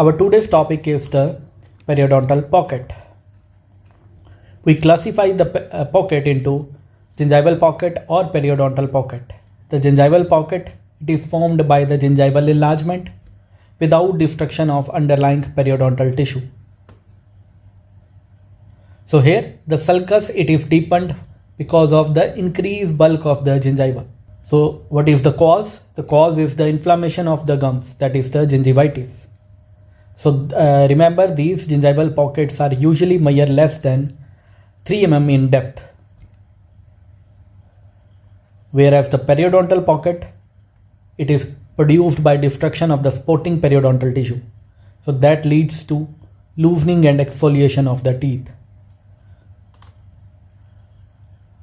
Our today's topic is the periodontal pocket. We classify the pocket into gingival pocket or periodontal pocket. The gingival pocket, it is formed by the gingival enlargement without destruction of underlying periodontal tissue. So here the sulcus, it is deepened because of the increased bulk of the gingiva. So what is the cause? The cause is the inflammation of the gums, that is the gingivitis. So remember, these gingival pockets are usually measure less than 3 mm in depth, whereas the periodontal pocket, it is produced by destruction of the supporting periodontal tissue. So that leads to loosening and exfoliation of the teeth.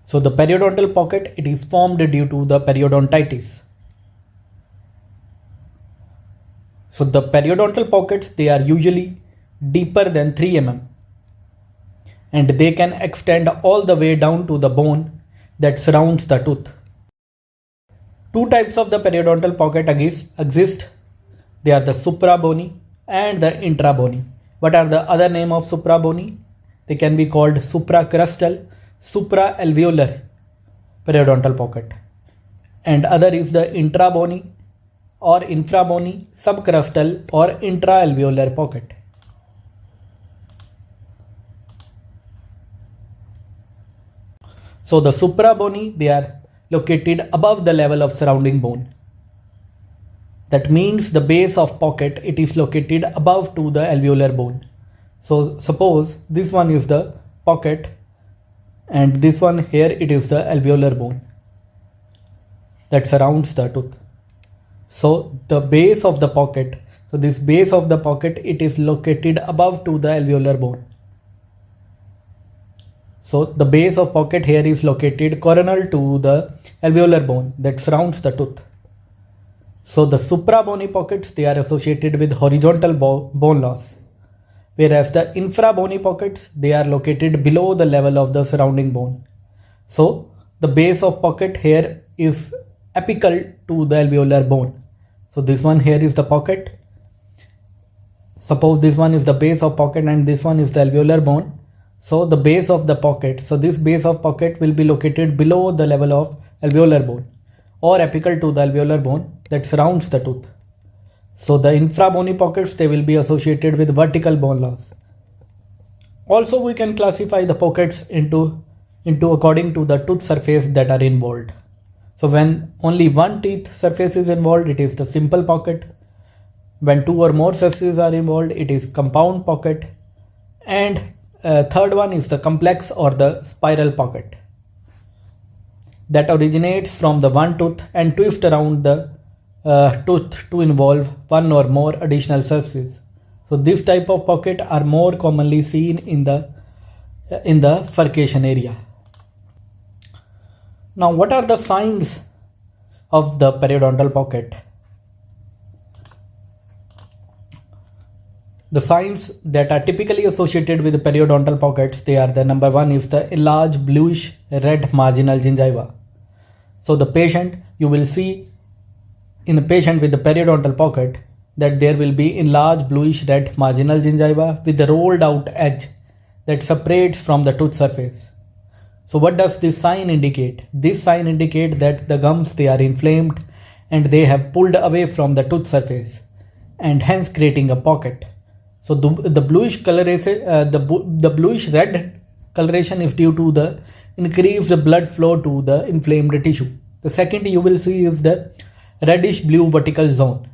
So the periodontal pocket, it is formed due to the periodontitis. So the periodontal pockets, they are usually deeper than 3 mm and they can extend all the way down to the bone that surrounds the tooth. Two types of the periodontal pocket exist. They are the suprabony and the intrabony. What are the other name of suprabony? They can be called supracrustal, supraalveolar periodontal pocket, and other is the intrabony or infrabony, subcrustal or intraalveolar pocket. So the suprabony, they are located above the level of surrounding bone. That means the base of pocket, it is located above to the alveolar bone. So suppose this one is the pocket and this one here, it is the alveolar bone that surrounds the tooth. So the base of the pocket, so this base of the pocket, it is located above to the alveolar bone. So the base of pocket here is located coronal to the alveolar bone that surrounds the tooth. So the suprabony pockets, they are associated with horizontal bone loss, whereas the infrabony pockets, they are located below the level of the surrounding bone. So the base of pocket here is apical to the alveolar bone. So this one here is the pocket. Suppose this one is the base of pocket and this one is the alveolar bone. So the base of the pocket, so this base of pocket will be located below the level of alveolar bone or apical to the alveolar bone that surrounds the tooth. So the infrabony pockets, they will be associated with vertical bone loss. Also we can classify the pockets into according to the tooth surface that are involved. So when only one teeth surface is involved, it is the simple pocket. When two or more surfaces are involved, it is compound pocket. And third one is the complex or the spiral pocket that originates from the one tooth and twist around the tooth to involve one or more additional surfaces. So this type of pocket are more commonly seen in the furcation area. Now what are the signs of the periodontal pocket? The signs that are typically associated with the periodontal pockets, they are the number one is the enlarged bluish red marginal gingiva. So the patient, you will see in a patient with the periodontal pocket that there will be enlarged bluish red marginal gingiva with the rolled out edge that separates from the tooth surface. So what does this sign indicate? This sign indicates that the gums, they are inflamed and they have pulled away from the tooth surface and hence creating a pocket. So the bluish coloration, the bluish red coloration is due to the increased blood flow to the inflamed tissue. The second you will see is the reddish blue vertical zone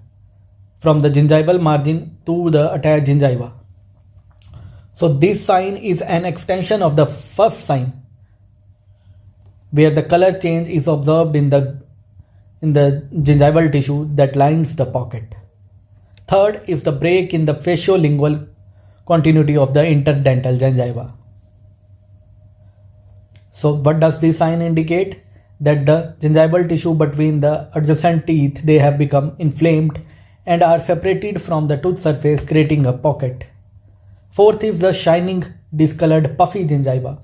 from the gingival margin to the attached gingiva. So this sign is an extension of the first sign, where the color change is observed in the gingival tissue that lines the pocket. Third is the break in the faciolingual continuity of the interdental gingiva. So what does this sign indicate? That the gingival tissue between the adjacent teeth, they have become inflamed and are separated from the tooth surface, creating a pocket. Fourth is the shining discolored puffy gingiva.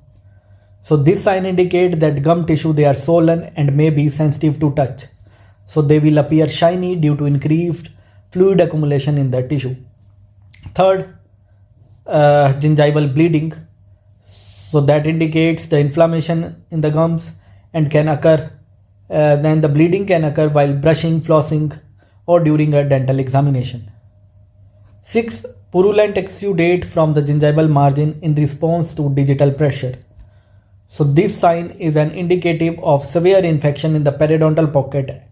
So this sign indicates that gum tissue, they are swollen and may be sensitive to touch. So they will appear shiny due to increased fluid accumulation in the tissue. Third, gingival bleeding. So that indicates the inflammation in the gums and can occur. Then the bleeding can occur while brushing, flossing, or during a dental examination. 6. Purulent exudate from the gingival margin in response to digital pressure. So this sign is an indicative of severe infection in the periodontal pocket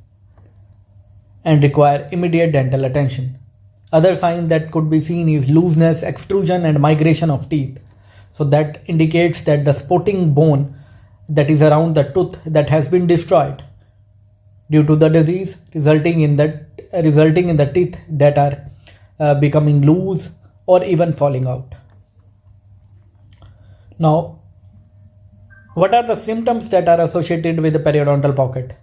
and require immediate dental attention. Other sign that could be seen is looseness, extrusion, and migration of teeth. So that indicates that the sporting bone that is around the tooth that has been destroyed due to the disease, resulting in the teeth that are becoming loose or even falling out. Now, what are the symptoms that are associated with the periodontal pocket?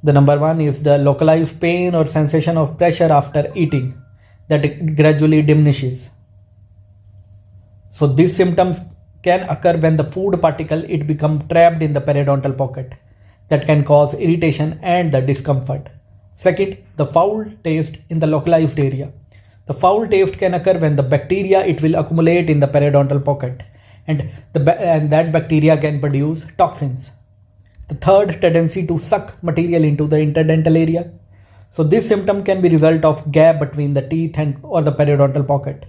The number one is the localized pain or sensation of pressure after eating that gradually diminishes. So these symptoms can occur when the food particle it become trapped in the periodontal pocket that can cause irritation and the discomfort. Second, the foul taste in the localized area. The foul taste can occur when the bacteria it will accumulate in the periodontal pocket and that bacteria can produce toxins. The third, tendency to suck material into the interdental area. So this symptom can be result of gap between the teeth and or the periodontal pocket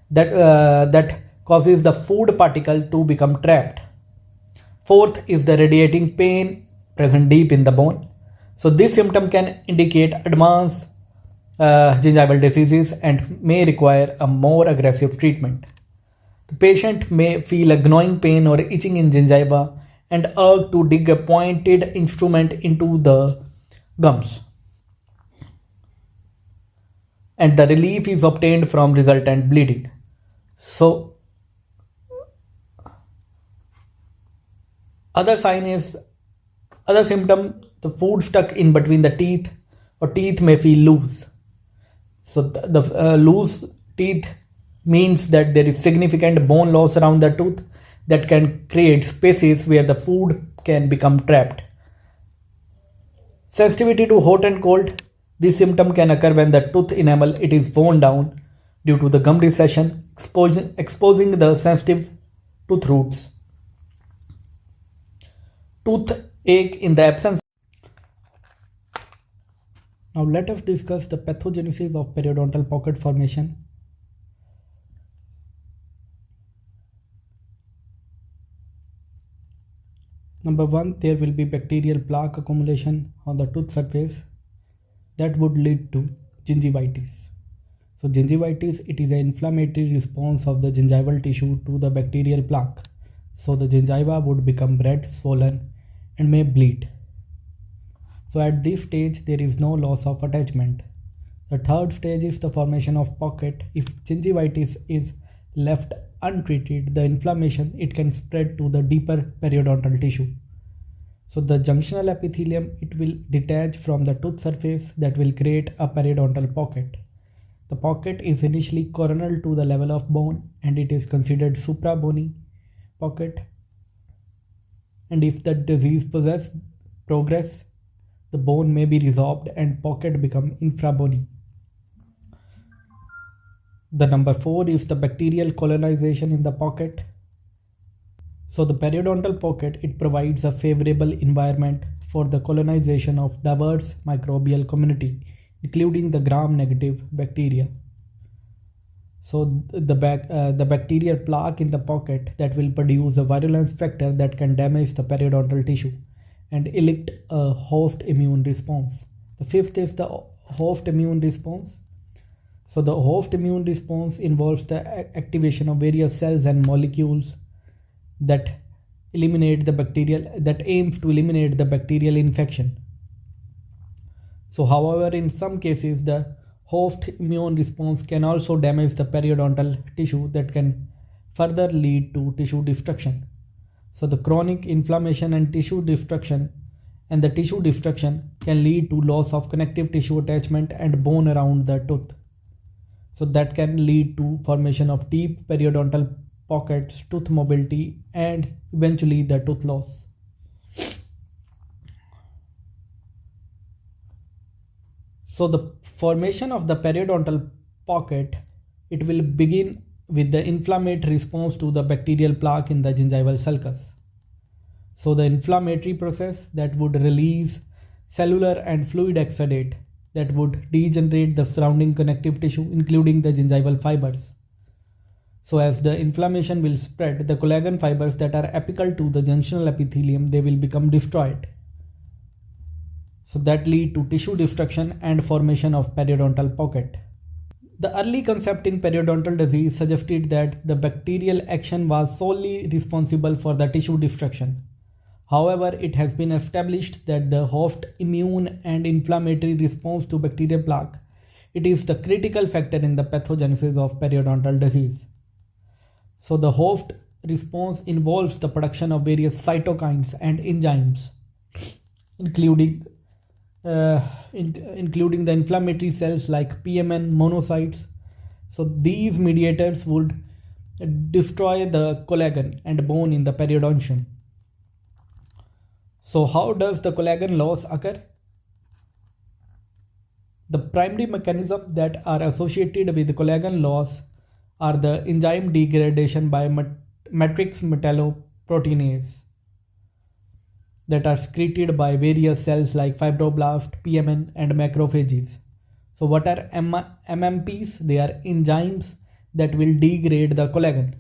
that causes the food particle to become trapped. Fourth is the radiating pain present deep in the bone. So this symptom can indicate advanced gingival diseases and may require a more aggressive treatment. The patient may feel a gnawing pain or itching in gingiva and urge to dig a pointed instrument into the gums. And the relief is obtained from resultant bleeding. So, other symptom, the food stuck in between the teeth or teeth may feel loose. So the loose teeth means that there is significant bone loss around the tooth that can create spaces where the food can become trapped. Sensitivity to hot and cold. This symptom can occur when the tooth enamel it is worn down due to the gum recession, exposing the sensitive tooth roots. Toothache in the absence. Now let us discuss the pathogenesis of periodontal pocket formation. Number one, there will be bacterial plaque accumulation on the tooth surface that would lead to gingivitis. So gingivitis, it is an inflammatory response of the gingival tissue to the bacterial plaque. So the gingiva would become red, swollen, and may bleed. So at this stage, there is no loss of attachment. The third stage is the formation of pocket. If gingivitis is left untreated, the inflammation it can spread to the deeper periodontal tissue. So the junctional epithelium it will detach from the tooth surface that will create a periodontal pocket. The pocket is initially coronal to the level of bone and it is considered suprabony pocket. And if the disease progress, the bone may be resorbed and pocket become infrabony. The number 4 is the bacterial colonization in the pocket. So the periodontal pocket it provides a favorable environment for the colonization of diverse microbial community, including the gram-negative bacteria. So the bacterial plaque in the pocket that will produce a virulence factor that can damage the periodontal tissue and elicit a host immune response. The fifth is the host immune response. So the host immune response involves the activation of various cells and molecules that aims to eliminate the bacterial infection. So however, in some cases the host immune response can also damage the periodontal tissue that can further lead to tissue destruction. So the chronic inflammation and tissue destruction can lead to loss of connective tissue attachment and bone around the tooth. So that can lead to formation of deep periodontal pockets, tooth mobility, and eventually the tooth loss. So the formation of the periodontal pocket, it will begin with the inflammatory response to the bacterial plaque in the gingival sulcus. So the inflammatory process that would release cellular and fluid exudate that would degenerate the surrounding connective tissue, including the gingival fibers. So as the inflammation will spread, the collagen fibers that are apical to the junctional epithelium, they will become destroyed. So that lead to tissue destruction and formation of periodontal pocket. The early concept in periodontal disease suggested that the bacterial action was solely responsible for the tissue destruction. However, it has been established that the host immune and inflammatory response to bacterial plaque, it is the critical factor in the pathogenesis of periodontal disease. So the host response involves the production of various cytokines and enzymes, including the inflammatory cells like PMN monocytes. So these mediators would destroy the collagen and bone in the periodontium. So how does the collagen loss occur? The primary mechanisms that are associated with collagen loss are the enzyme degradation by matrix metalloproteinase that are secreted by various cells like fibroblast, PMN, and macrophages. So what are MMPs? They are enzymes that will degrade the collagen.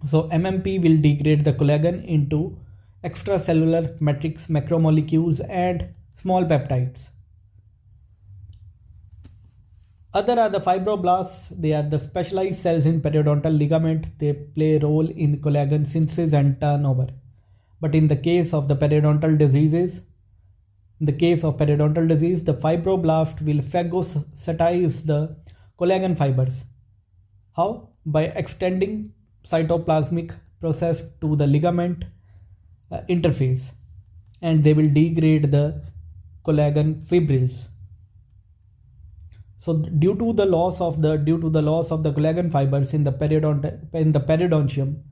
So MMP will degrade the collagen into extracellular matrix macromolecules and small peptides. Other are the fibroblasts. They are the specialized cells in periodontal ligament. They play a role in collagen synthesis and turnover. But in the case of the periodontal disease, the fibroblast will phagocytize the collagen fibers. How? By extending cytoplasmic process to the ligament interface, and they will degrade the collagen fibrils. So due to the loss of the collagen fibers in the periodontium,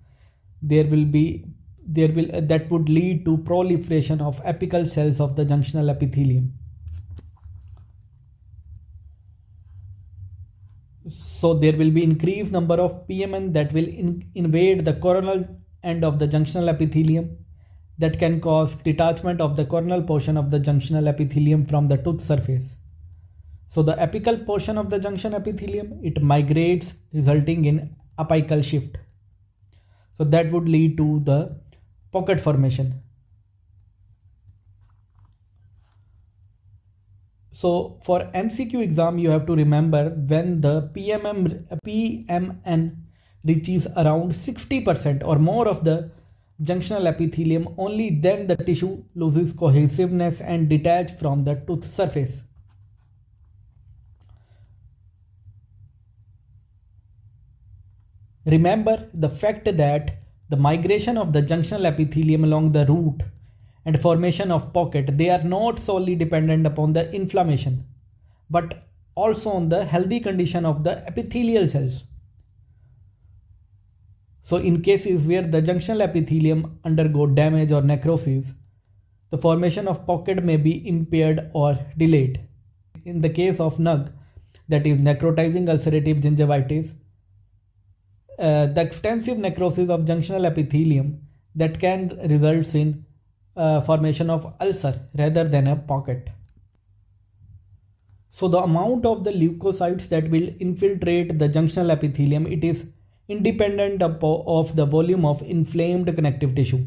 that would lead to proliferation of apical cells of the junctional epithelium. So there will be increased number of PMN that will invade the coronal end of the junctional epithelium, that can cause detachment of the coronal portion of the junctional epithelium from the tooth surface. So the apical portion of the junction epithelium, it migrates, resulting in apical shift. So that would lead to the pocket formation. So for MCQ exam, you have to remember when the PMN reaches around 60% or more of the junctional epithelium, only then the tissue loses cohesiveness and detach from the tooth surface. Remember the fact that the migration of the junctional epithelium along the root and formation of pocket, they are not solely dependent upon the inflammation, but also on the healthy condition of the epithelial cells. So in cases where the junctional epithelium undergo damage or necrosis, the formation of pocket may be impaired or delayed. In the case of NUG, that is necrotizing ulcerative gingivitis, the extensive necrosis of junctional epithelium that can result in formation of ulcer rather than a pocket. So the amount of the leukocytes that will infiltrate the junctional epithelium, it is independent of the volume of inflamed connective tissue.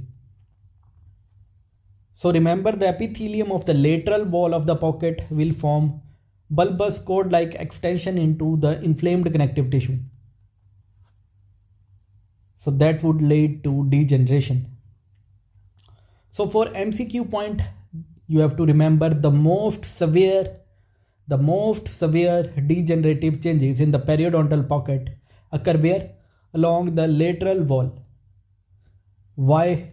So remember, the epithelium of the lateral wall of the pocket will form bulbous cord-like extension into the inflamed connective tissue. So that would lead to degeneration. So for MCQ point, you have to remember the most severe degenerative changes in the periodontal pocket occur where? Along the lateral wall. Why?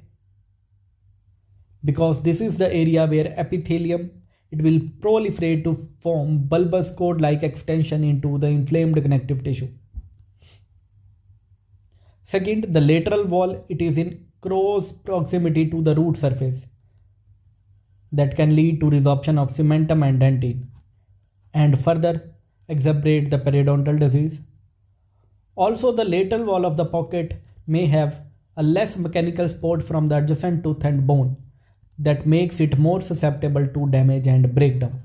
Because this is the area where epithelium, it will proliferate to form bulbous cord-like extension into the inflamed connective tissue. Second, the lateral wall, it is in close proximity to the root surface. That can lead to resorption of cementum and dentin and further exacerbate the periodontal disease. Also, the lateral wall of the pocket may have a less mechanical support from the adjacent tooth and bone that makes it more susceptible to damage and breakdown.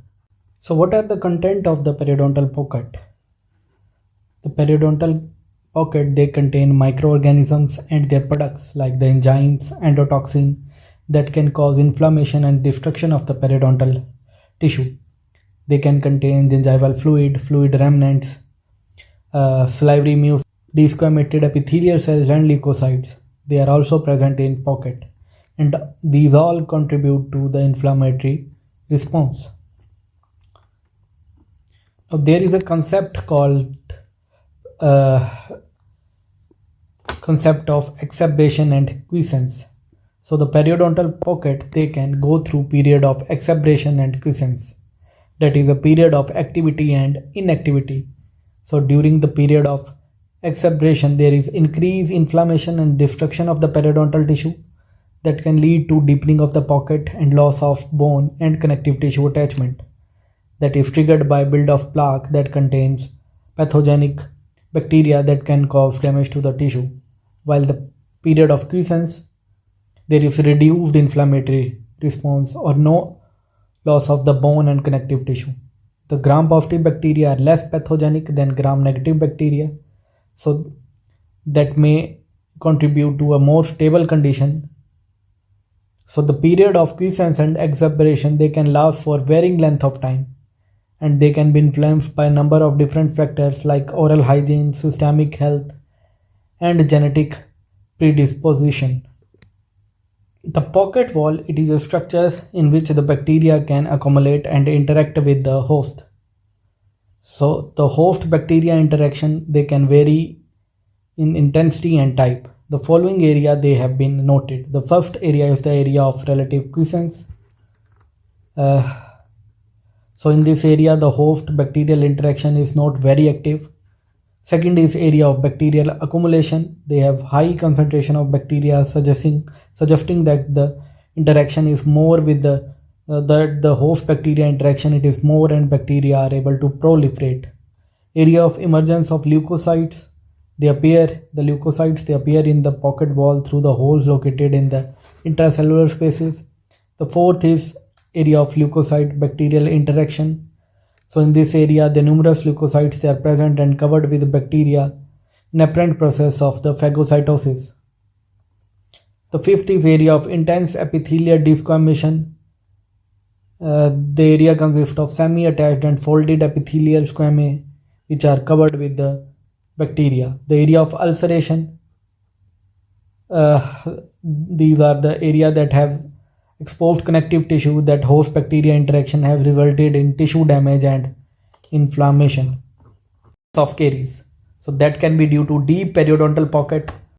So what are the content of the periodontal pocket? The periodontal pocket, they contain microorganisms and their products like the enzymes, endotoxin that can cause inflammation and destruction of the periodontal tissue. They can contain gingival fluid, fluid remnants, salivary mucus, desquamated epithelial cells and leukocytes. They are also present in pocket, and these all contribute to the inflammatory response. Now, there is a concept called concept of exacerbation and quiescence. So the periodontal pocket, they can go through period of exacerbation and quiescence. That is a period of activity and inactivity. So during the period of exacerbation, there is increased inflammation and destruction of the periodontal tissue that can lead to deepening of the pocket and loss of bone and connective tissue attachment. That is triggered by build of plaque that contains pathogenic bacteria that can cause damage to the tissue. While the period of quiescence, there is reduced inflammatory response or no loss of the bone and connective tissue. The gram-positive bacteria are less pathogenic than gram-negative bacteria, so that may contribute to a more stable condition. So the period of quiescence and exacerbation, they can last for varying length of time, and they can be influenced by a number of different factors like oral hygiene, systemic health, and genetic predisposition. The pocket wall, it is a structure in which the bacteria can accumulate and interact with the host. So the host bacteria interaction, they can vary in intensity and type. The following area they have been noted. The first area is the area of relative quiescence. So in this area, the host bacterial interaction is not very active. Second is area of bacterial accumulation. They have high concentration of bacteria, suggesting that the interaction is more with the host bacteria interaction. It is more, and bacteria are able to proliferate. Area of emergence of leukocytes. The leukocytes appear in the pocket wall through the holes located in the intracellular spaces. The fourth is area of leukocyte bacterial interaction. So in this area, the numerous leukocytes, they are present and covered with bacteria in apparent process of the phagocytosis. The fifth is area of intense epithelial desquamation. The area consists of semi-attached and folded epithelial squamae which are covered with the bacteria. The area of ulceration, these are the area that have exposed connective tissue that host bacteria interaction has resulted in tissue damage and inflammation of caries. So that can be due to deep periodontal pocket